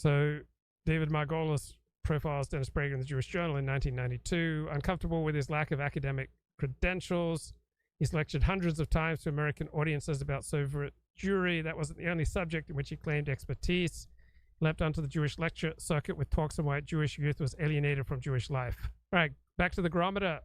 So David Margolis profiles Dennis Prager in the Jewish Journal in 1992. Uncomfortable with his lack of academic credentials, he's lectured hundreds of times to American audiences about Soviet Jewry. That wasn't the only subject in which he claimed expertise. He leapt onto the Jewish lecture circuit with talks on why Jewish youth was alienated from Jewish life. All right, back to the Grometer.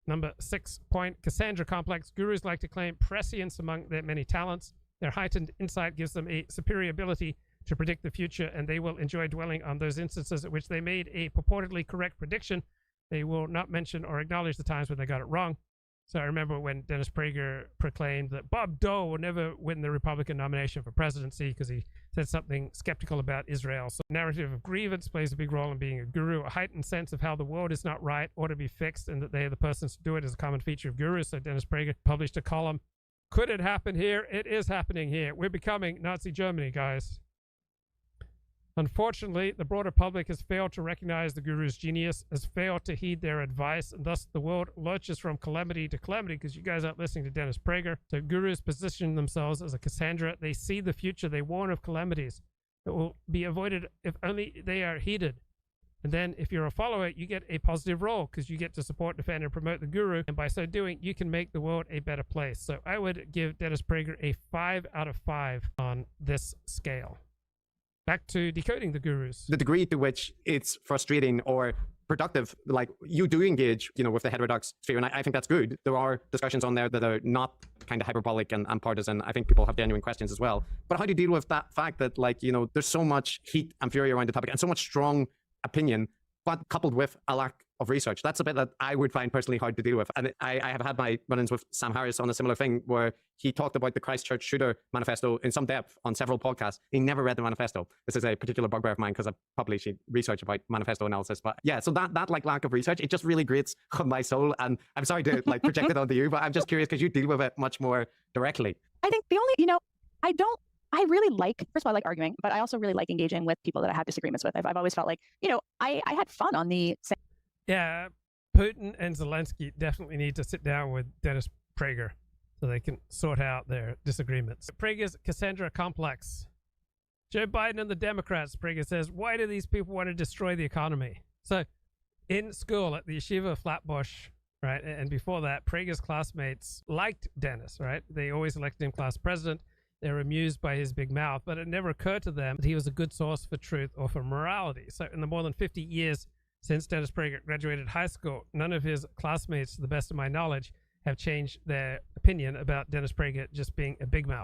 Number 6 point, Cassandra complex. Gurus like to claim prescience among their many talents. Their heightened insight gives them a superior ability to predict the future, and they will enjoy dwelling on those instances at which they made a purportedly correct prediction. They will not mention or acknowledge the times when they got it wrong. So I remember when Dennis Prager proclaimed that Bob Dole will never win the Republican nomination for presidency because he said something skeptical about Israel. So the narrative of grievance plays a big role in being a guru. A heightened sense of how the world is not right, ought to be fixed, and that they are the persons to do it is a common feature of gurus. So Dennis Prager published a column. Could it happen here? It is happening here. We're becoming Nazi Germany, guys. Unfortunately, the broader public has failed to recognize the guru's genius, has failed to heed their advice, and thus the world lurches from calamity to calamity because you guys aren't listening to Dennis Prager. So gurus position themselves as a Cassandra. They see the future. They warn of calamities that will be avoided if only they are heeded. And then if you're a follower, you get a positive role because you get to support, defend, and promote the guru. And by so doing, you can make the world a better place. So I would give Dennis Prager a 5 out of 5 on this scale. Back to decoding the gurus. The degree to which it's frustrating or productive, like you do engage, with the heterodox sphere, and I think that's good. There are discussions on there that are not kind of hyperbolic and partisan. I think people have genuine questions as well. But how do you deal with that fact that, there's so much heat and fury around the topic and so much strong opinion, but coupled with a lack of research? That's a bit that I would find personally hard to deal with. And I have had my run-ins with Sam Harris on a similar thing where he talked about the Christchurch shooter manifesto in some depth on several podcasts. He never read the manifesto. This is a particular bugbear of mine because I published research about manifesto analysis. But yeah, so that lack of research, it just really grates on my soul. And I'm sorry to project it onto you, but I'm just curious because you deal with it much more directly. I think the only, I really like, first of all, I like arguing, but I also really like engaging with people that I have disagreements with. I've always felt like, I had fun on the... Yeah, Putin and Zelensky definitely need to sit down with Dennis Prager so they can sort out their disagreements. Prager's Cassandra complex. Joe Biden and the Democrats, Prager says, why do these people want to destroy the economy? So in school at the Yeshiva of Flatbush, right, and before that, Prager's classmates liked Dennis, right? They always elected him class president. They were amused by his big mouth, but it never occurred to them that he was a good source for truth or for morality. So in the more than 50 years since Dennis Prager graduated high school, none of his classmates, to the best of my knowledge, have changed their opinion about Dennis Prager just being a big mouth.